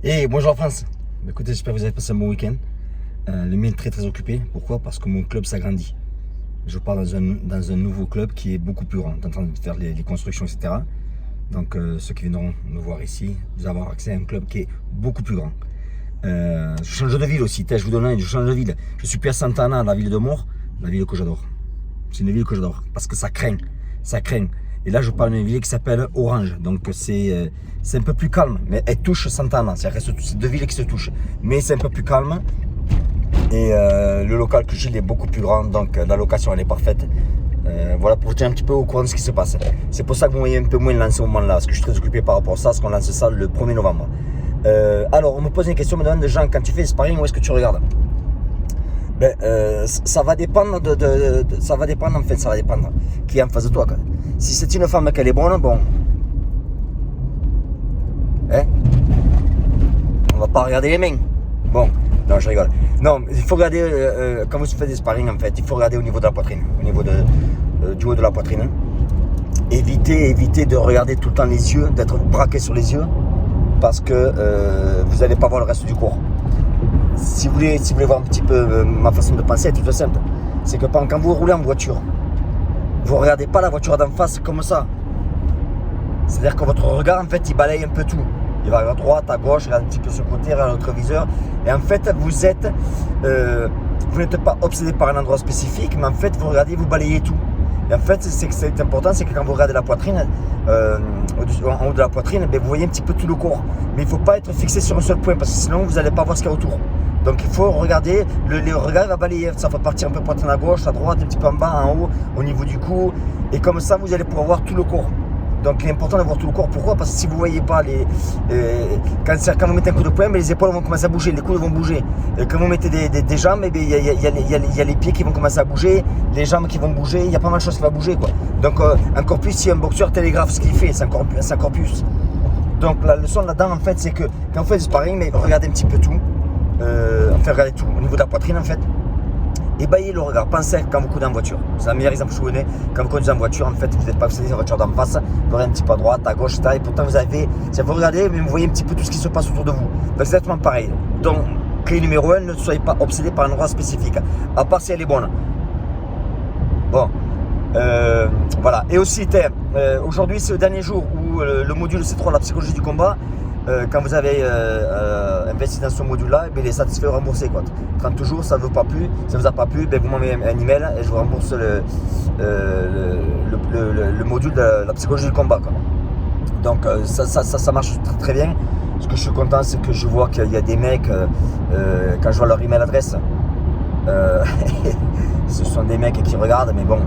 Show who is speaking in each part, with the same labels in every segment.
Speaker 1: Et bonjour France. Écoutez, j'espère que vous avez passé un bon week-end. Le mien est très très occupé. Pourquoi? Parce que mon club s'agrandit. Je pars dans un nouveau club qui est beaucoup plus grand. On est en train de faire les constructions, etc. Donc ceux qui viendront nous voir ici, vous allez avoir accès à un club qui est beaucoup plus grand. Je change de ville aussi. Je vous donne un, je change de ville. Je suis plus à Santa Ana, la ville de Mort, la ville que j'adore. C'est une ville que j'adore parce que ça craint. Ça craint. Et là, je parle d'une ville qui s'appelle Orange. Donc, c'est un peu plus calme. Mais elle touche Santana. C'est deux villes qui se touchent. Mais c'est un peu plus calme. Et le local que j'ai, il est beaucoup plus grand. Donc, la location, elle est parfaite. Voilà, pour vous tenir un petit peu au courant de ce qui se passe. C'est pour ça que vous voyez un peu moins là en ce moment-là. Parce que je suis très occupé par rapport à ça. Parce qu'on lance ça le 1er novembre. Alors, on me pose une question, on me demande, Jean, quand tu fais des sparring, où est-ce que tu regardes? Ben, ça va dépendre ça va dépendre en fait, ça va dépendre qui est en face de toi. Quoi. Si c'est une femme qu'elle est bonne, bon, hein, on va pas regarder les mains. Bon, non, je rigole. Non, il faut regarder quand vous faites des sparring en fait, il faut regarder au niveau de la poitrine, au niveau du haut de la poitrine. Évitez de regarder tout le temps les yeux, d'être braqué sur les yeux, parce que vous n'allez pas voir le reste du corps. Si vous voulez voir un petit peu ma façon de penser, c'est tout simple. C'est que quand vous roulez en voiture, vous ne regardez pas la voiture d'en face comme ça. C'est-à-dire que votre regard, en fait, il balaye un peu tout. Il va à droite, à gauche, regarde un petit peu ce côté, regarde notre viseur. Et en fait, vous n'êtes pas obsédé par un endroit spécifique, mais en fait, vous regardez, vous balayez tout. Et en fait, c'est important, c'est que quand vous regardez la poitrine, en haut de la poitrine, ben, vous voyez un petit peu tout le corps. Mais il ne faut pas être fixé sur un seul point, parce que sinon, vous n'allez pas voir ce qu'il y a autour. Donc il faut regarder, le regard va balayer, ça va partir un peu poitrine à gauche, à droite, un petit peu en bas, en haut, au niveau du cou. Et comme ça, vous allez pouvoir voir tout le corps. Donc il est important d'avoir tout le corps. Pourquoi? Parce que si vous ne voyez pas, quand vous mettez un coup de poing, les épaules vont commencer à bouger, les coudes vont bouger. Et quand vous mettez des jambes, il y a les pieds qui vont commencer à bouger, les jambes qui vont bouger, il y a pas mal de choses qui vont bouger. Quoi. Donc encore plus si un boxeur télégraphe ce qu'il fait, c'est encore plus. Donc la leçon là-dedans, en fait, c'est que quand vous faites du sparring, mais regardez un petit peu tout. Regardez tout au niveau de la poitrine en fait. Ébahissez le regard, pensez quand vous conduisez en voiture. C'est le meilleur exemple que je vous donne. Quand vous conduisez en voiture, en fait, vous n'êtes pas obsédé sur la voiture d'en face, vous regardez un petit peu à droite, à gauche, etc. Et pourtant vous regardez, mais vous voyez un petit peu tout ce qui se passe autour de vous. Donc c'est exactement pareil. Donc, clé numéro 1, ne soyez pas obsédé par un endroit spécifique, à part si elle est bonne. Bon, voilà. Et aussi, aujourd'hui c'est le dernier jour où le module C3, la psychologie du combat, quand vous avez investi dans ce module-là, il est satisfait ou remboursé. 30 jours, ça ne vous a pas plu, vous m'envoyez un email et je vous rembourse le module de la psychologie du combat. Quoi. Donc ça marche très, très bien. Ce que je suis content, c'est que je vois qu'il y a des mecs, quand je vois leur email adresse, ce sont des mecs qui regardent, mais bon,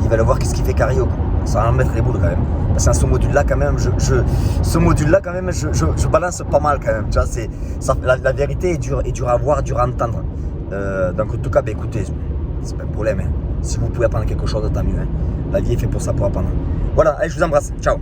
Speaker 1: ils veulent voir qu'est-ce qu'il fait Cario. Ça va en mettre les boules quand même. Parce que dans ce module-là, quand même, je balance pas mal quand même. Tu vois, la vérité est dure à voir, dure à entendre. Donc en tout cas, écoutez, c'est pas un problème. Hein. Si vous pouvez apprendre quelque chose, tant mieux. Hein. La vie est faite pour ça, pour apprendre. Voilà, allez, je vous embrasse. Ciao.